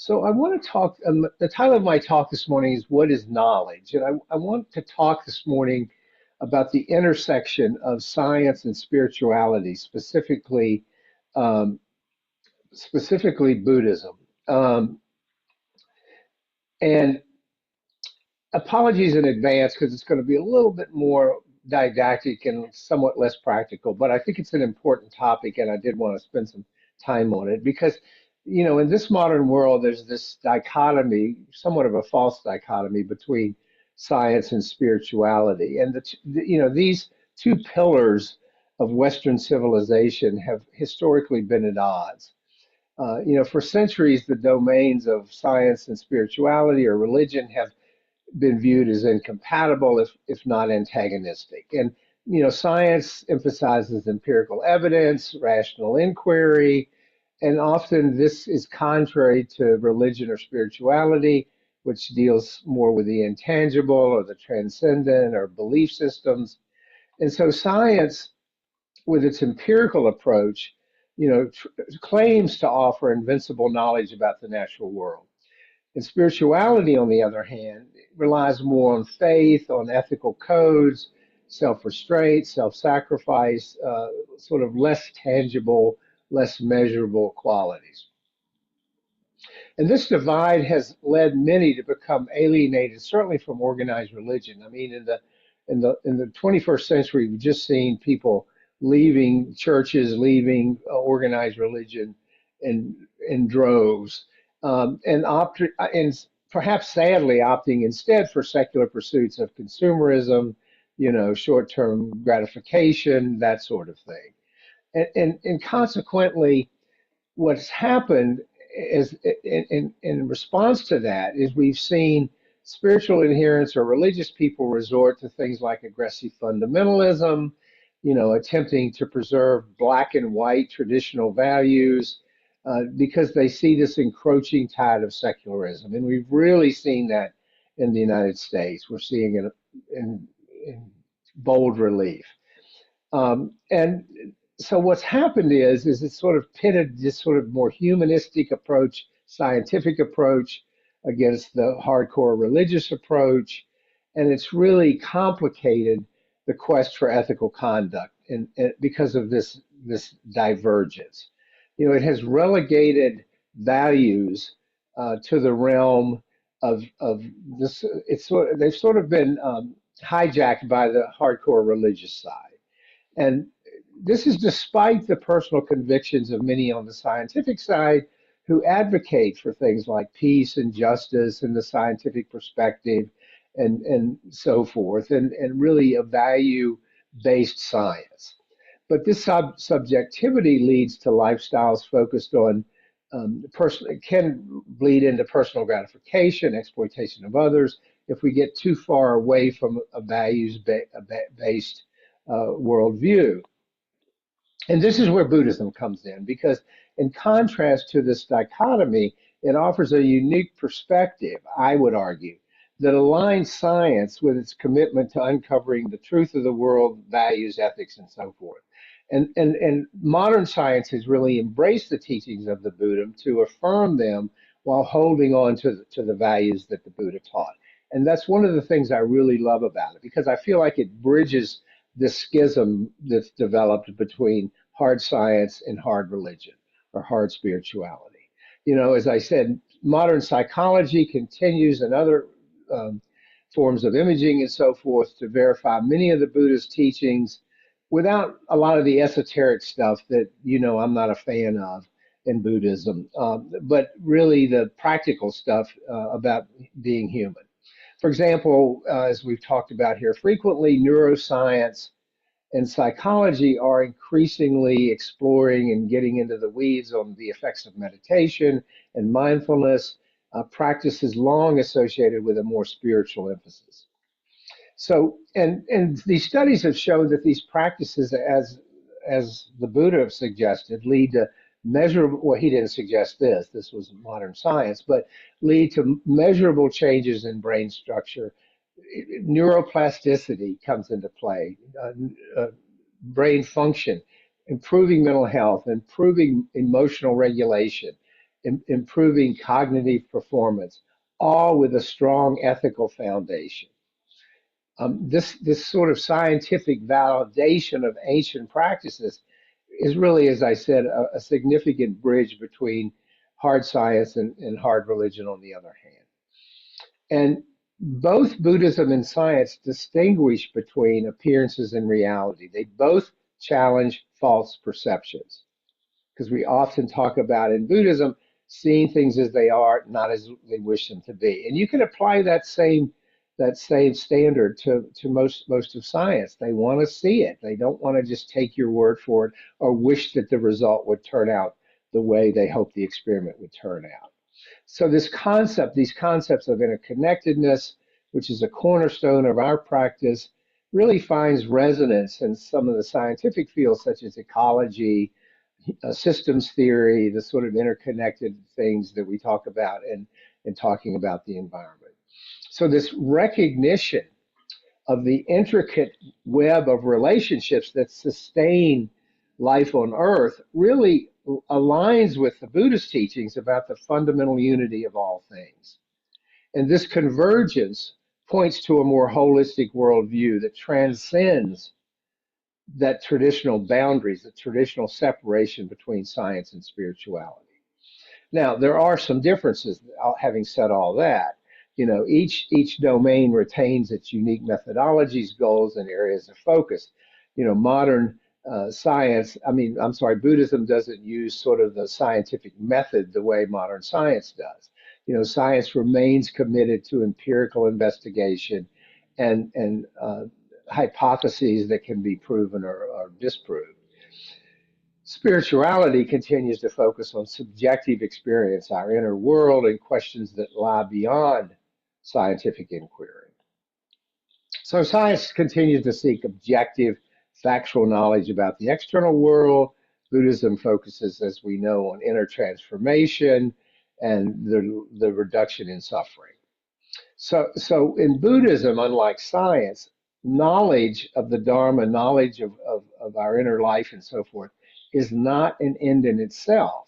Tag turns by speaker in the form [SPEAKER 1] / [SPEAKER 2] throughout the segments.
[SPEAKER 1] So I want to talk, the title of my talk this morning is What is Knowledge? And I want to talk this morning about the intersection of science and spirituality, um, specifically Buddhism. Um, and apologies in advance because it's going to be a little bit more didactic and somewhat less practical, but I think it's an important topic and I did want to spend some time on it because, in this modern world, there's this dichotomy, somewhat of a false dichotomy between science and spirituality. And these two pillars of Western civilization have historically been at odds. For centuries, the domains of science and spirituality or religion have been viewed as incompatible, if not antagonistic. And science emphasizes empirical evidence, rational inquiry, and often this is contrary to religion or spirituality, which deals more with the intangible or the transcendent or belief systems. And so science, with its empirical approach, claims to offer invincible knowledge about the natural world. And spirituality, on the other hand, relies more on faith, on ethical codes, self restraint, self sacrifice, sort of less tangible, less measurable qualities. And this divide has led many to become alienated, certainly from organized religion. I mean, in the 21st century, we've just seen people leaving churches, leaving organized religion in droves, and perhaps sadly opting instead for secular pursuits of consumerism, short-term gratification, that sort of thing. And consequently, what's happened is in response to that is we've seen spiritual adherents or religious people resort to things like aggressive fundamentalism, attempting to preserve black and white traditional values because they see this encroaching tide of secularism. And we've really seen that in the United States. We're seeing it in bold relief. And so what's happened is it's sort of pitted this sort of more humanistic approach, scientific approach against the hardcore religious approach, and it's really complicated the quest for ethical conduct, and because of this divergence. It has relegated values to the realm of this. They've sort of been hijacked by the hardcore religious side. And this is despite the personal convictions of many on the scientific side who advocate for things like peace and justice and the scientific perspective and so forth, and really a value-based science. But this subjectivity leads to lifestyles focused on it can bleed into personal gratification, exploitation of others, if we get too far away from a values-based worldview. And this is where Buddhism comes in, because in contrast to this dichotomy, it offers a unique perspective, I would argue, that aligns science with its commitment to uncovering the truth of the world, values, ethics, and so forth. And modern science has really embraced the teachings of the Buddha to affirm them while holding on to the values that the Buddha taught. And that's one of the things I really love about it, because I feel like it bridges this schism that's developed between hard science and hard religion or hard spirituality. As I said, modern psychology continues and other forms of imaging and so forth to verify many of the Buddha's teachings without a lot of the esoteric stuff that, I'm not a fan of in Buddhism, but really the practical stuff about being human. For example, as we've talked about here frequently, neuroscience and psychology are increasingly exploring and getting into the weeds on the effects of meditation and mindfulness, practices long associated with a more spiritual emphasis. So, and these studies have shown that these practices, as the Buddha suggested, lead to measurable. Well, he didn't suggest this. This was modern science, but lead to measurable changes in brain structure. Neuroplasticity comes into play, brain function, improving mental health, improving emotional regulation, improving cognitive performance, all with a strong ethical foundation. This sort of scientific validation of ancient practices is really, as I said, a significant bridge between hard science and hard religion on the other hand. And both Buddhism and science distinguish between appearances and reality. They both challenge false perceptions because we often talk about in Buddhism seeing things as they are, not as they wish them to be. And you can apply that same standard to most of science. They want to see it. They don't want to just take your word for it or wish that the result would turn out the way they hope the experiment would turn out. So these concepts of interconnectedness, which is a cornerstone of our practice, really finds resonance in some of the scientific fields such as ecology, systems theory, the sort of interconnected things that we talk about in talking about the environment. So this recognition of the intricate web of relationships that sustain life on Earth really aligns with the Buddhist teachings about the fundamental unity of all things. And this convergence points to a more holistic worldview that transcends that traditional boundaries, the traditional separation between science and spirituality. Now, there are some differences, having said all that. Each domain retains its unique methodologies, goals, and areas of focus. Modern science, I'm sorry, Buddhism doesn't use sort of the scientific method the way modern science does. Science remains committed to empirical investigation and hypotheses that can be proven or disproved. Spirituality continues to focus on subjective experience, our inner world, and questions that lie beyond scientific inquiry. So science continues to seek objective, factual knowledge about the external world. Buddhism focuses, as we know, on inner transformation and the reduction in suffering. So in Buddhism, unlike science, knowledge of the Dharma, knowledge of our inner life and so forth, is not an end in itself.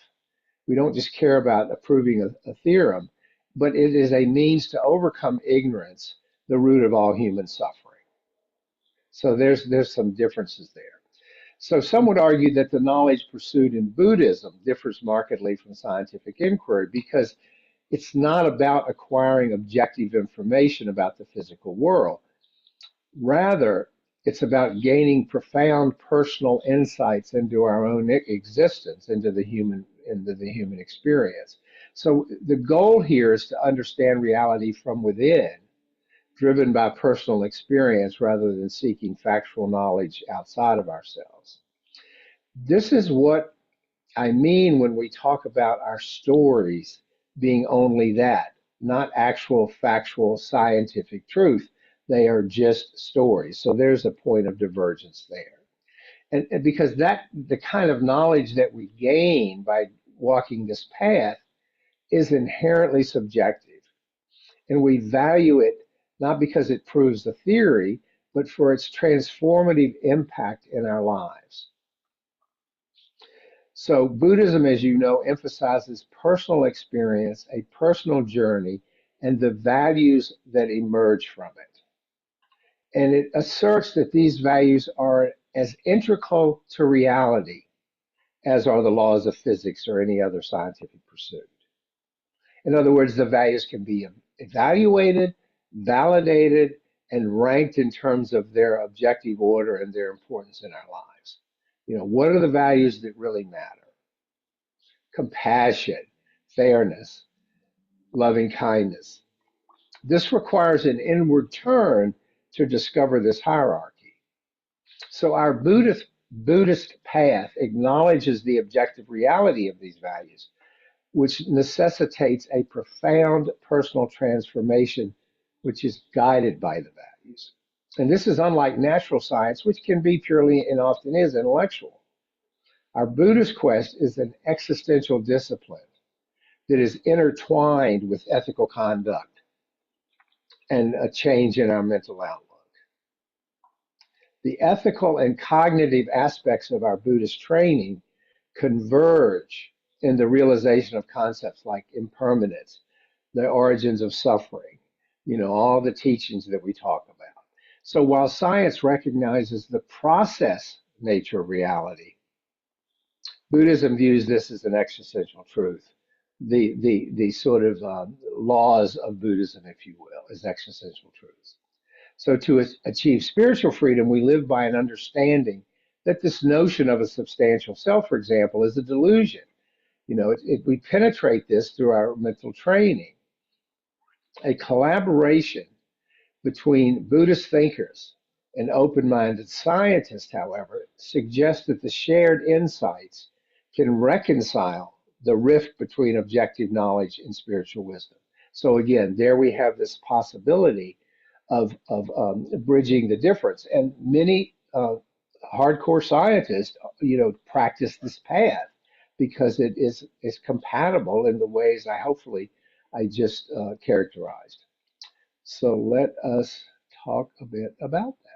[SPEAKER 1] We don't just care about approving a theorem, but it is a means to overcome ignorance, the root of all human suffering. So there's some differences there. So some would argue that the knowledge pursued in Buddhism differs markedly from scientific inquiry because it's not about acquiring objective information about the physical world. Rather, it's about gaining profound personal insights into our own existence, into the human experience. So the goal here is to understand reality from within, driven by personal experience rather than seeking factual knowledge outside of ourselves. This is what I mean when we talk about our stories being only that, not actual factual scientific truth. They are just stories. So there's a point of divergence there. And because the kind of knowledge that we gain by walking this path is inherently subjective. And we value it not because it proves the theory, but for its transformative impact in our lives. So Buddhism, as you know, emphasizes personal experience, a personal journey, and the values that emerge from it. And it asserts that these values are as integral to reality as are the laws of physics or any other scientific pursuit. In other words, the values can be evaluated, validated, and ranked in terms of their objective order and their importance in our lives. What are the values that really matter? Compassion, fairness, loving kindness. This requires an inward turn to discover this hierarchy. So our Buddhist path acknowledges the objective reality of these values, which necessitates a profound personal transformation, which is guided by the values. And this is unlike natural science, which can be purely and often is intellectual. Our Buddhist quest is an existential discipline that is intertwined with ethical conduct and a change in our mental outlook. The ethical and cognitive aspects of our Buddhist training converge in the realization of concepts like impermanence, the origins of suffering, all the teachings that we talk about. So while science recognizes the process nature of reality, Buddhism views this as an existential truth. The sort of laws of Buddhism, if you will, as existential truths. So to achieve spiritual freedom, we live by an understanding that this notion of a substantial self, for example, is a delusion. We penetrate this through our mental training. A collaboration between Buddhist thinkers and open minded scientists, however, suggests that the shared insights can reconcile the rift between objective knowledge and spiritual wisdom. So, again, there we have this possibility of bridging the difference. And many hardcore scientists, practice this path because it is compatible in the ways I just characterized. So let us talk a bit about that.